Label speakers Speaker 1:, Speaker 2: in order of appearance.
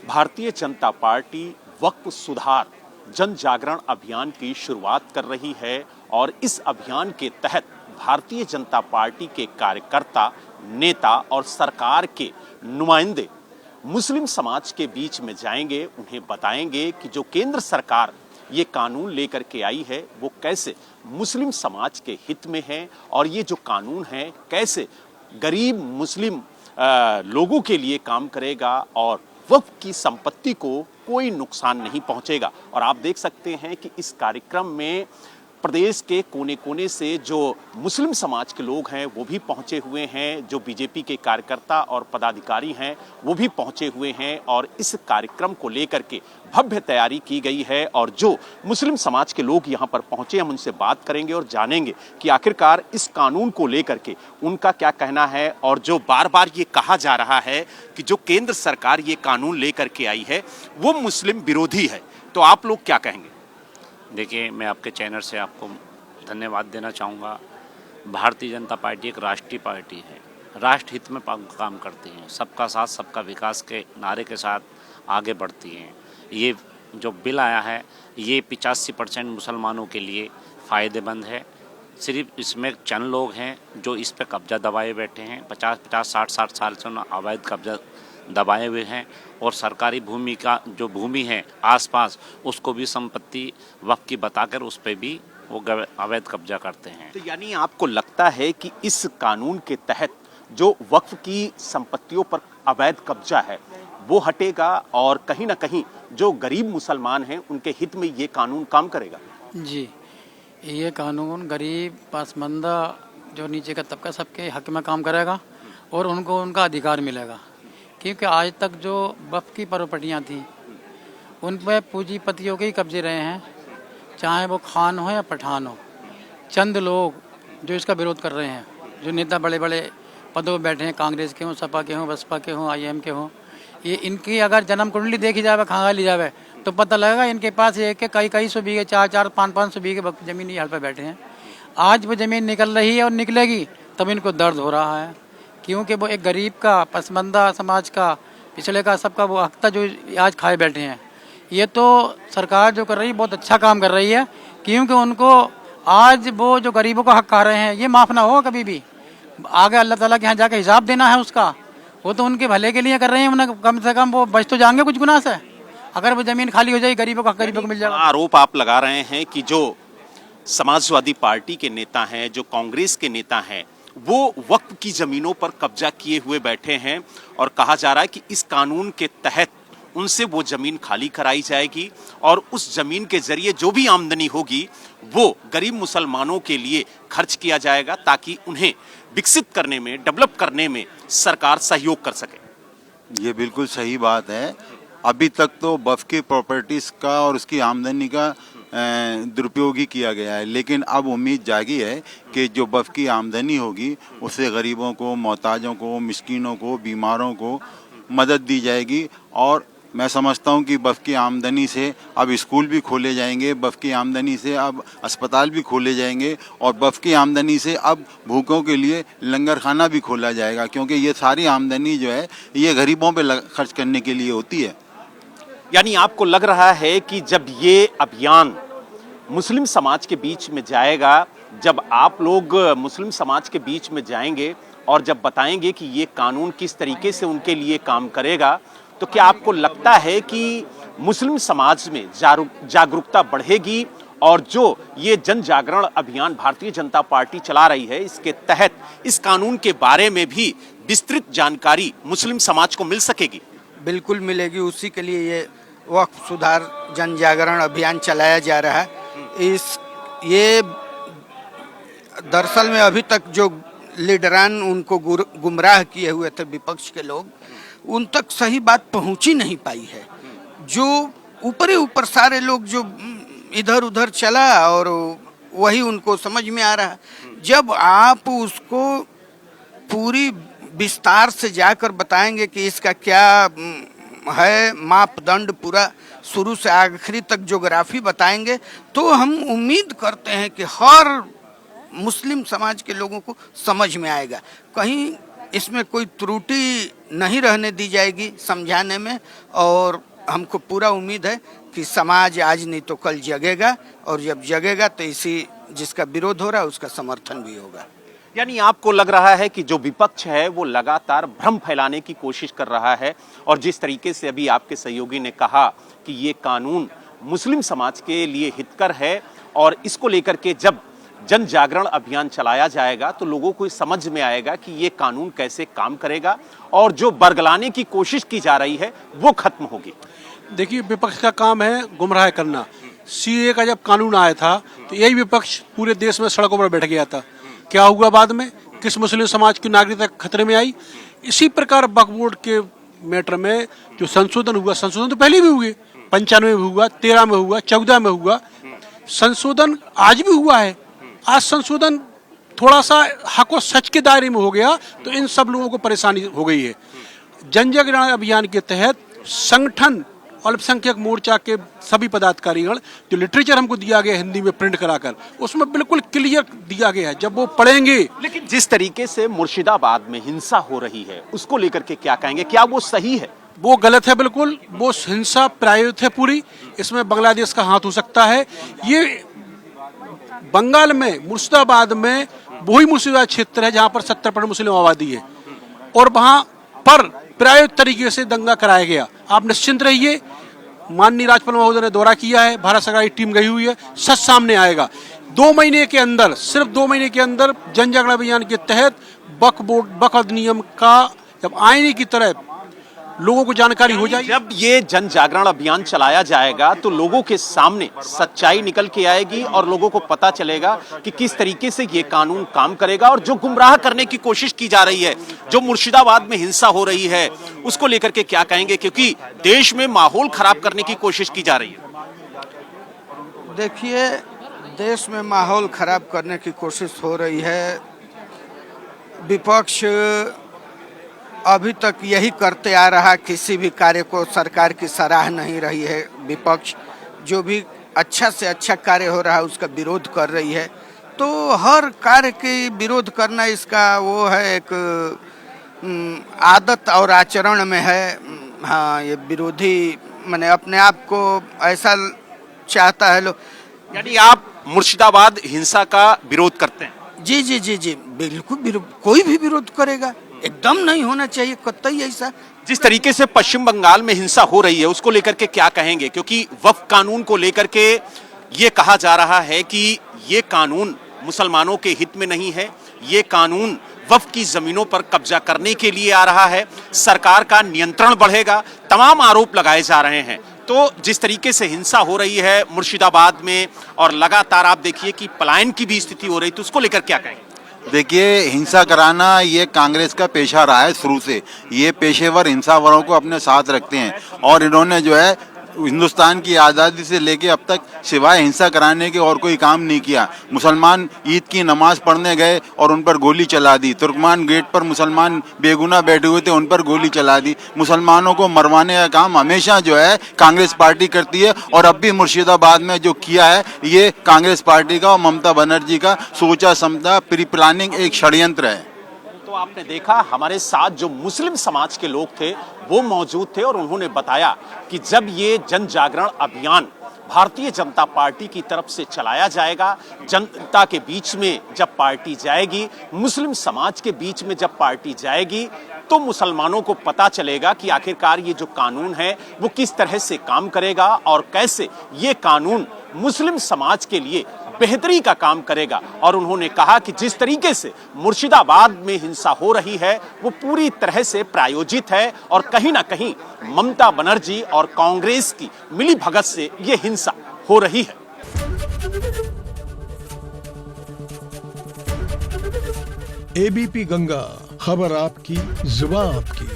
Speaker 1: Bharatiya Janata party वक्फ सुधार जन जागरण अभियान की शुरुआत कर रही है और इस अभियान के तहत भारतीय जनता पार्टी के कार्यकर्ता, नेता और सरकार के नुमाइंदे मुस्लिम समाज के बीच में जाएंगे। उन्हें बताएंगे कि जो केंद्र सरकार ये कानून लेकर के आई है वो कैसे मुस्लिम समाज के हित में है और ये जो कानून है कैसे गरीब मुस्लिम लोगों के लिए काम करेगा और वक्फ की संपत्ति को कोई नुकसान नहीं पहुंचेगा। और आप देख सकते हैं कि इस कार्यक्रम में प्रदेश के कोने कोने से जो मुस्लिम समाज के लोग हैं वो भी पहुंचे हुए हैं, जो बीजेपी के कार्यकर्ता और पदाधिकारी हैं वो भी पहुंचे हुए हैं और इस कार्यक्रम को लेकर के भव्य तैयारी की गई है। और जो मुस्लिम समाज के लोग यहां पर पहुंचे, हम उनसे बात करेंगे और जानेंगे कि आखिरकार इस कानून को लेकर के उनका क्या कहना है। और जो बार बार ये कहा जा रहा है कि जो केंद्र सरकार ये कानून लेकर के आई है वो मुस्लिम विरोधी है, तो आप लोग क्या कहेंगे?
Speaker 2: देखिए, मैं आपके चैनल से आपको धन्यवाद देना चाहूँगा। भारतीय जनता पार्टी एक राष्ट्रीय पार्टी है, राष्ट्र हित में काम करती है, सबका साथ सबका विकास के नारे के साथ आगे बढ़ती हैं। ये जो बिल आया है ये 85% मुसलमानों के लिए फ़ायदेमंद है। सिर्फ इसमें चंद लोग हैं जो इस पर कब्जा दबाए बैठे हैं, 50-50, 60-60 साल से अवैध कब्जा दबाए हुए हैं और सरकारी भूमि का जो भूमि है आसपास उसको भी संपत्ति वक्फ की बताकर उस पर भी वो अवैध कब्जा करते हैं।
Speaker 1: तो यानी आपको लगता है कि इस कानून के तहत जो वक्फ की संपत्तियों पर अवैध कब्जा है वो हटेगा और कहीं ना कहीं जो गरीब मुसलमान हैं उनके हित में ये कानून काम करेगा?
Speaker 3: जी, ये कानून गरीब पसमानदा जो नीचे का तबका सबके हक में काम करेगा और उनको उनका अधिकार मिलेगा। क्योंकि आज तक जो वक्फ की प्रॉपर्टियाँ थी उन पर पूंजीपतियों के ही कब्जे रहे हैं, चाहे वो खान हो या पठान हो। चंद लोग जो इसका विरोध कर रहे हैं, जो नेता बड़े बड़े पदों पर बैठे हैं, कांग्रेस के हों, सपा के हों, बसपा के हों, IM के हों, ये इनकी अगर जन्म कुंडली देखी जाए, खंगा ली जाए तो पता लगेगा इनके पास एक के कई सौ बीघे, 4-4, 500 बीघे ज़मीन यहाँ पर बैठे हैं। आज वो ज़मीन निकल रही है और निकलेगी तब इनको दर्द हो रहा है, क्योंकि वो एक गरीब का, पसमानदा समाज का, पिछले का, सबका वो हक था जो आज खाए बैठे हैं। ये तो सरकार जो कर रही है बहुत अच्छा काम कर रही है, क्योंकि उनको आज वो जो गरीबों का हक खा रहे हैं ये माफ़ ना हो कभी भी। आगे अल्लाह ताला के यहाँ जाकर हिसाब देना है उसका, वो तो उनके भले के लिए कर रहे हैं। उन्हें कम से कम वो बच तो जाएंगे कुछ गुनाह से। अगर वो ज़मीन खाली हो जाए गरीबों का हक गरीबों को मिल जाएगा।
Speaker 1: आरोप आप लगा रहे हैं कि जो समाजवादी पार्टी के नेता हैं, जो कांग्रेस के नेता हैं, वो वक्फ की जमीनों पर कब्जा किए हुए बैठे हैं और कहा जा रहा है कि इस कानून के तहत उनसे वो जमीन खाली कराई जाएगी और उस जमीन के जरिए जो भी आमदनी होगी वो गरीब मुसलमानों के लिए खर्च किया जाएगा ताकि उन्हें विकसित करने में, डेवलप करने में सरकार सहयोग कर सके।
Speaker 4: ये बिल्कुल सही बात है। अभी तक तो वक्फ की प्रॉपर्टीज का और उसकी आमदनी का दुरुपयोग ही किया गया है, लेकिन अब उम्मीद जागी है कि जो वक्फ की आमदनी होगी उससे गरीबों को, मोहताजों को, मिस्कीनों को, बीमारों को मदद दी जाएगी। और मैं समझता हूँ कि वक्फ की आमदनी से अब स्कूल भी खोले जाएंगे, वक्फ की आमदनी से अब अस्पताल भी खोले जाएंगे और वक्फ की आमदनी से अब भूखों के लिए लंगर खाना भी खोला जाएगा, क्योंकि ये सारी आमदनी जो है ये गरीबों पे खर्च करने के लिए होती है।
Speaker 1: यानी आपको लग रहा है कि जब ये अभियान मुस्लिम समाज के बीच में जाएगा, जब आप लोग मुस्लिम समाज के बीच में जाएंगे और जब बताएंगे कि ये कानून किस तरीके से उनके लिए काम करेगा, तो क्या आपको लगता है कि मुस्लिम समाज में जागरूकता बढ़ेगी और जो ये जन जागरण अभियान भारतीय जनता पार्टी चला रही है इसके तहत इस कानून के बारे में भी विस्तृत जानकारी मुस्लिम समाज को मिल सकेगी?
Speaker 5: बिल्कुल मिलेगी। उसी के लिए ये वक्फ सुधार जन जागरण अभियान चलाया जा रहा है। ये दरअसल में अभी तक जो लीडरान उनको गुमराह किए हुए थे विपक्ष के लोग, उन तक सही बात पहुंची नहीं पाई है। जो ऊपर सारे लोग जो इधर उधर चला और वही उनको समझ में आ रहा है। जब आप उसको पूरी विस्तार से जाकर बताएंगे कि इसका क्या है मापदंड, पूरा शुरू से आखिरी तक ज्योग्राफी बताएंगे, तो हम उम्मीद करते हैं कि हर मुस्लिम समाज के लोगों को समझ में आएगा। कहीं इसमें कोई त्रुटि नहीं रहने दी जाएगी समझाने में। और हमको पूरा उम्मीद है कि समाज आज नहीं तो कल जगेगा, और जब जगेगा तो इसी जिसका विरोध हो रहा है उसका समर्थन भी होगा।
Speaker 1: यानी आपको लग रहा है कि जो विपक्ष है वो लगातार भ्रम फैलाने की कोशिश कर रहा है, और जिस तरीके से अभी आपके सहयोगी ने कहा कि ये कानून मुस्लिम समाज के लिए हितकर है, और इसको लेकर के जब जन जागरण अभियान चलाया जाएगा तो लोगों को समझ में आएगा कि ये कानून कैसे काम करेगा, और जो बरगलाने की कोशिश की जा रही है वो खत्म होगी।
Speaker 6: देखिए, विपक्ष का काम है गुमराह करना। सीए का जब कानून आया था तो यही विपक्ष पूरे देश में सड़कों पर बैठ गया था। क्या हुआ बाद में? किस मुस्लिम समाज की नागरिकता खतरे में आई? इसी प्रकार वक्फ बोर्ड के मैटर में जो संशोधन हुआ, संशोधन तो पहले भी हुए, 95 में हुआ, 13 में हुआ, 14 में हुआ, संशोधन आज भी हुआ है। आज संशोधन थोड़ा सा हक और सच के दायरे में हो गया तो इन सब लोगों को परेशानी हो गई है। जन जागरण अभियान के तहत संगठन अल्पसंख्यक मोर्चा के सभी पदाधिकारीगण, जो लिटरेचर हमको दिया गया हिंदी में प्रिंट कराकर, उसमें बिल्कुल क्लियर दिया गया है, जब वो पढ़ेंगे।
Speaker 1: लेकिन जिस तरीके से मुर्शिदाबाद में हिंसा हो रही है उसको लेकर के क्या कहेंगे? क्या वो सही है?
Speaker 6: वो गलत है बिल्कुल। वो हिंसा प्रायोजित है पूरी। इसमें बांग्लादेश का हाथ हो सकता है। ये बंगाल में मुर्शिदाबाद में वही मुर्शिदाबाद क्षेत्र है जहां पर 70% मुस्लिम आबादी है, और वहां पर प्रायोजित तरीके से दंगा कराया गया। आप निश्चिंत रहिए, माननीय राज्यपाल महोदय ने दौरा किया है, भारत सरकार की टीम गई हुई है, सच सामने आएगा। 2 महीने के अंदर, सिर्फ 2 महीने के अंदर जन जागरण अभियान के तहत वक्फ अधिनियम का जब आईने की तरह लोगों को जानकारी हो जाएगी।
Speaker 1: जब ये जन जागरण अभियान चलाया जाएगा तो लोगों के सामने सच्चाई निकल के आएगी और लोगों को पता चलेगा कि किस तरीके से ये कानून काम करेगा। और जो गुमराह करने की कोशिश की जा रही है, जो मुर्शिदाबाद में हिंसा हो रही है, उसको लेकर के क्या कहेंगे? क्योंकि देश में माहौल खराब करने की कोशिश की जा रही है।
Speaker 5: देखिए, देश में माहौल खराब करने की कोशिश हो रही है। विपक्ष अभी तक यही करते आ रहा, किसी भी कार्य को सरकार की सराह नहीं रही है। विपक्ष जो भी अच्छा से अच्छा कार्य हो रहा है उसका विरोध कर रही है। तो हर कार्य के विरोध करना इसका वो है, एक आदत और आचरण में है। हाँ, ये विरोधी माने अपने आप को ऐसा चाहता है लोग।
Speaker 1: यानी आप मुर्शिदाबाद हिंसा का विरोध करते हैं?
Speaker 5: जी जी जी जी, बिल्कुल विरोध, कोई भी विरोध करेगा, एकदम नहीं होना चाहिए कतई ऐसा।
Speaker 1: जिस तरीके से पश्चिम बंगाल में हिंसा हो रही है उसको लेकर के क्या कहेंगे? क्योंकि वक्फ कानून को लेकर के ये कहा जा रहा है कि ये कानून मुसलमानों के हित में नहीं है, ये कानून वक्फ की जमीनों पर कब्जा करने के लिए आ रहा है, सरकार का नियंत्रण बढ़ेगा, तमाम आरोप लगाए जा रहे हैं। तो जिस तरीके से हिंसा हो रही है मुर्शिदाबाद में, और लगातार आप देखिए कि पलायन की भी स्थिति हो रही, तो उसको लेकर क्या कहेंगे?
Speaker 4: देखिए, हिंसा कराना ये कांग्रेस का पेशा रहा है शुरू से। ये पेशेवर हिंसावरों को अपने साथ रखते हैं, और इन्होंने जो है हिंदुस्तान की आज़ादी से लेके अब तक सिवाय हिंसा कराने के और कोई काम नहीं किया। मुसलमान ईद की नमाज पढ़ने गए और उन पर गोली चला दी। तुर्कमान गेट पर मुसलमान बेगुनाह बैठे हुए थे, उन पर गोली चला दी। मुसलमानों को मरवाने का काम हमेशा जो है कांग्रेस पार्टी करती है, और अब भी मुर्शिदाबाद में जो किया है ये कांग्रेस पार्टी का और ममता बनर्जी का सोचा समझा प्री प्लानिंग एक षड्यंत्र है।
Speaker 1: तो आपने देखा, हमारे साथ जो मुस्लिम समाज के लोग थे वो मौजूद थे, और उन्होंने बताया कि जब ये जन जागरण अभियान भारतीय जनता पार्टी की तरफ से चलाया जाएगा, जनता के बीच में जब पार्टी जाएगी, मुस्लिम समाज के बीच में जब पार्टी जाएगी, तो मुसलमानों को पता चलेगा कि आखिरकार ये जो कानून है वो किस तरह से काम करेगा, और कैसे ये कानून मुस्लिम समाज के लिए बेहतरी का काम करेगा। और उन्होंने कहा कि जिस तरीके से मुर्शिदाबाद में हिंसा हो रही है वो पूरी तरह से प्रायोजित है, और कहीं ना कहीं ममता बनर्जी और कांग्रेस की मिली भगत से ये हिंसा हो रही है।
Speaker 7: एबीपी गंगा, खबर आपकी, जुबान आपकी।